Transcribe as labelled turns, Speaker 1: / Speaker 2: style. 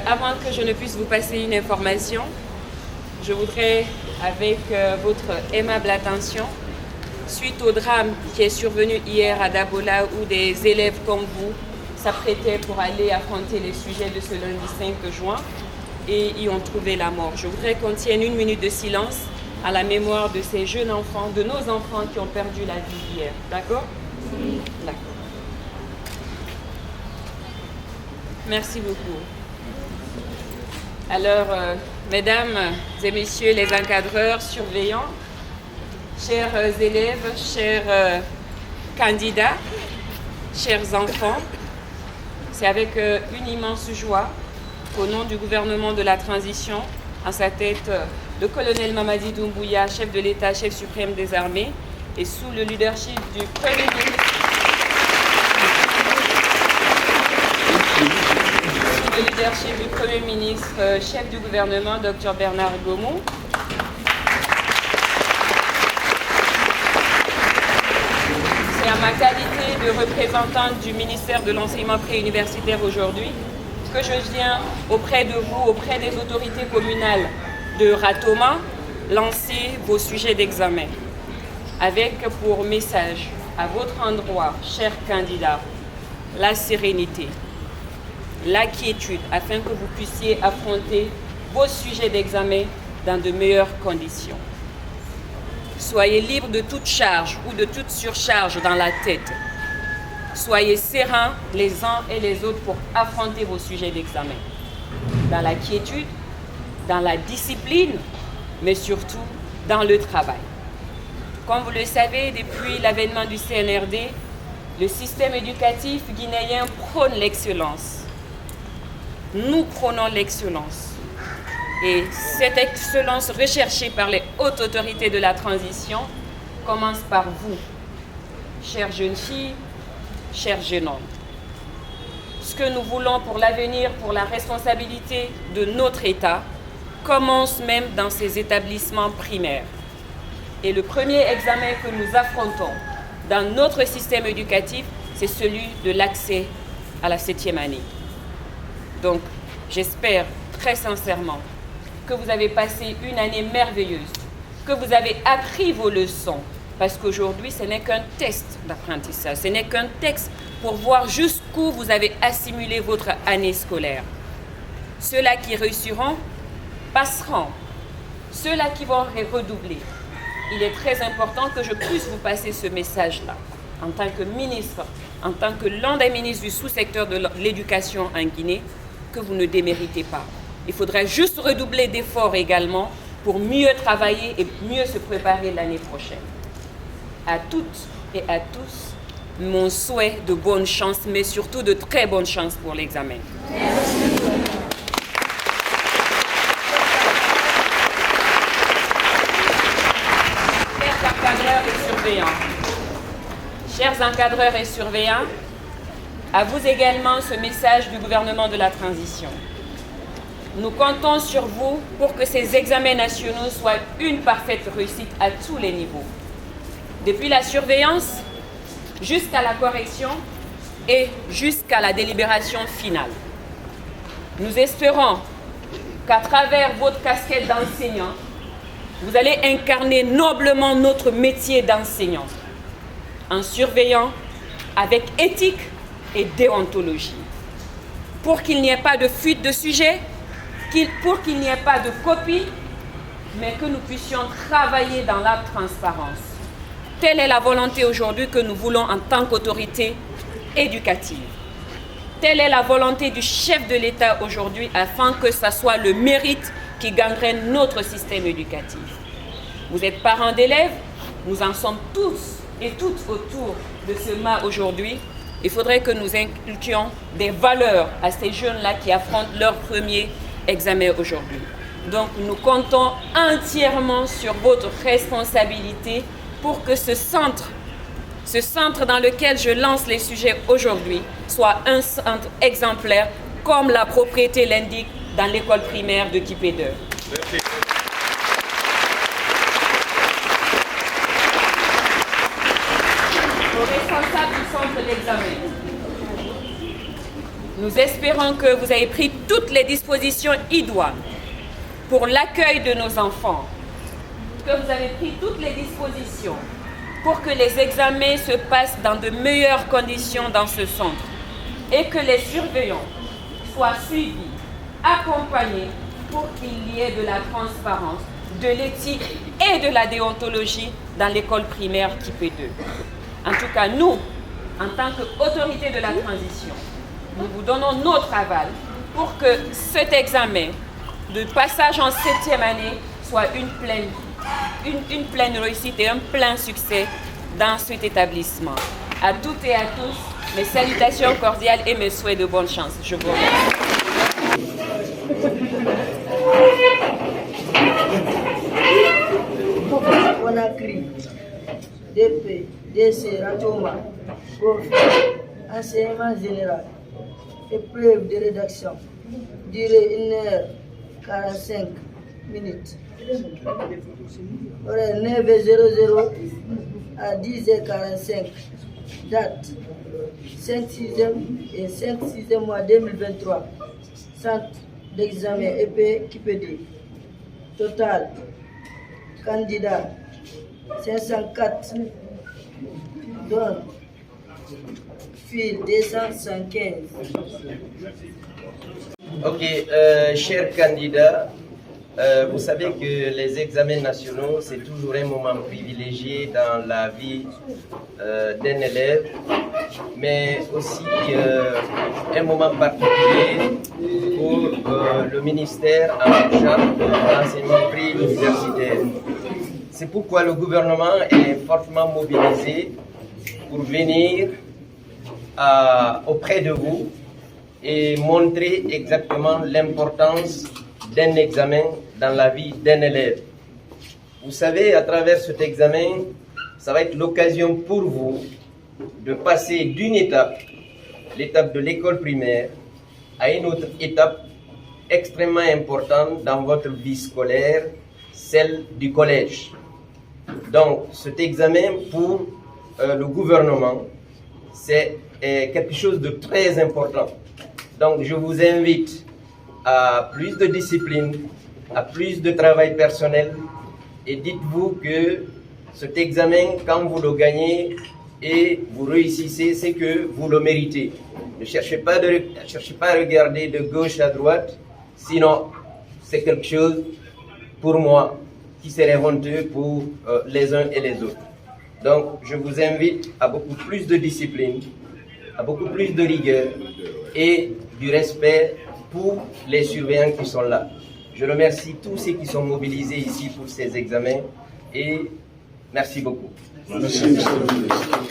Speaker 1: avant que je ne puisse vous passer une information, je voudrais, avec votre aimable attention, suite au drame qui est survenu hier à Dabola, où des élèves comme vous s'apprêtaient pour aller affronter les sujets de ce lundi 5 juin et y ont trouvé la mort. Je voudrais qu'on tienne une minute de silence à la mémoire de ces jeunes enfants, de nos enfants qui ont perdu la vie hier. D'accord? Oui. D'accord. Merci beaucoup. Alors, mesdames et messieurs les encadreurs, surveillants, chers élèves, chers candidats, chers enfants, c'est avec une immense joie qu'au nom du gouvernement de la transition, en sa tête le colonel Mamadi Doumbouya, chef de l'État, chef suprême des armées, et sous le leadership du Premier ministre, chef du gouvernement, Dr Bernard Gomou, c'est à ma qualité de représentante du ministère de l'enseignement préuniversitaire aujourd'hui que je viens auprès de vous, auprès des autorités communales de Ratoma, lancer vos sujets d'examen avec pour message à votre endroit, chers candidats, la sérénité, la quiétude, afin que vous puissiez affronter vos sujets d'examen dans de meilleures conditions. Soyez libres de toute charge ou de toute surcharge dans la tête. Soyez sereins les uns et les autres pour affronter vos sujets d'examen. Dans la quiétude, dans la discipline, mais surtout dans le travail. Comme vous le savez, depuis l'avènement du CNRD, le système éducatif guinéen prône l'excellence. Nous prônons l'excellence. Et cette excellence recherchée par les hautes autorités de la transition commence par vous, chères jeunes filles, chers jeunes hommes. Ce que nous voulons pour l'avenir, pour la responsabilité de notre État, commence même dans ces établissements primaires. Et le premier examen que nous affrontons dans notre système éducatif, c'est celui de l'accès à la 7e année. Donc, j'espère très sincèrement que vous avez passé une année merveilleuse, que vous avez appris vos leçons, parce qu'aujourd'hui, ce n'est qu'un test d'apprentissage, ce n'est qu'un texte pour voir jusqu'où vous avez assimilé votre année scolaire. Ceux-là qui réussiront passeront, ceux-là qui vont redoubler. Il est très important que je puisse vous passer ce message-là, en tant que ministre, en tant que l'un des ministres du sous-secteur de l'éducation en Guinée, que vous ne déméritez pas. Il faudrait juste redoubler d'efforts également pour mieux travailler et mieux se préparer l'année prochaine. À toutes et à tous, mon souhait de bonne chance, mais surtout de très bonne chance pour l'examen. Chers encadreurs et surveillants, à vous également ce message du gouvernement de la transition. Nous comptons sur vous pour que ces examens nationaux soient une parfaite réussite à tous les niveaux. Depuis la surveillance jusqu'à la correction et jusqu'à la délibération finale. Nous espérons qu'à travers votre casquette d'enseignant, vous allez incarner noblement notre métier d'enseignant, en surveillant avec éthique et déontologie, pour qu'il n'y ait pas de fuite de sujet, pour qu'il n'y ait pas de copie, mais que nous puissions travailler dans la transparence. Telle est la volonté aujourd'hui que nous voulons en tant qu'autorité éducative. Telle est la volonté du chef de l'État aujourd'hui, afin que ce soit le mérite qui gangrène notre système éducatif. Vous êtes parents d'élèves, nous en sommes tous et toutes autour de ce mât aujourd'hui. Il faudrait que nous inculquions des valeurs à ces jeunes-là qui affrontent leur premier examen aujourd'hui. Donc nous comptons entièrement sur votre responsabilité pour que ce centre dans lequel je lance les sujets aujourd'hui, soit un centre exemplaire, comme la propriété l'indique dans l'école primaire de Kipédeur. Merci. Aux responsables du centre d'examen, Nous espérons que vous avez pris toutes les dispositions idoines pour l'accueil de nos enfants, que vous avez pris toutes les dispositions pour que les examens se passent dans de meilleures conditions dans ce centre et que les surveillants soient suivis, accompagnés pour qu'il y ait de la transparence, de l'éthique et de la déontologie dans l'école primaire type 2. En tout cas, nous, en tant qu'autorité de la transition, nous vous donnons notre aval pour que cet examen de passage en 7e année soit une pleine réussite et un plein succès dans cet établissement. À toutes et à tous, mes salutations cordiales et mes souhaits de bonne chance. Je vous remercie.
Speaker 2: Conakry, DP, DC, Ratoma, Kofi, enseignement général, épreuve de rédaction, durée 1h45 minutes. Horaire 9h00 à 10h45. Date 5/6e et 5/6e mois 2023. Centre d'examen EP Kipédé. Total candidat 504. Donne fil 215.
Speaker 3: Ok, chers candidats, vous savez que les examens nationaux, c'est toujours un moment privilégié dans la vie d'un élève, mais aussi un moment particulier pour le ministère en charge de l'enseignement pré-universitaire. C'est pourquoi le gouvernement est fortement mobilisé pour venir auprès de vous et montrer exactement l'importance d'un examen dans la vie d'un élève. Vous savez, à travers cet examen, ça va être l'occasion pour vous de passer d'une étape, l'étape de l'école primaire, à une autre étape extrêmement importante dans votre vie scolaire, celle du collège. Donc, cet examen pour le gouvernement, c'est quelque chose de très important. Donc, je vous invite à plus de discipline, à plus de travail personnel, et dites-vous que cet examen, quand vous le gagnez et vous réussissez, c'est que vous le méritez. Ne cherchez pas à regarder de gauche à droite, sinon c'est quelque chose pour moi qui serait honteux pour les uns et les autres. Donc je vous invite à beaucoup plus de discipline, à beaucoup plus de rigueur et du respect pour les surveillants qui sont là. Je remercie tous ceux qui sont mobilisés ici pour ces examens et merci beaucoup.
Speaker 4: Merci, monsieur le ministre.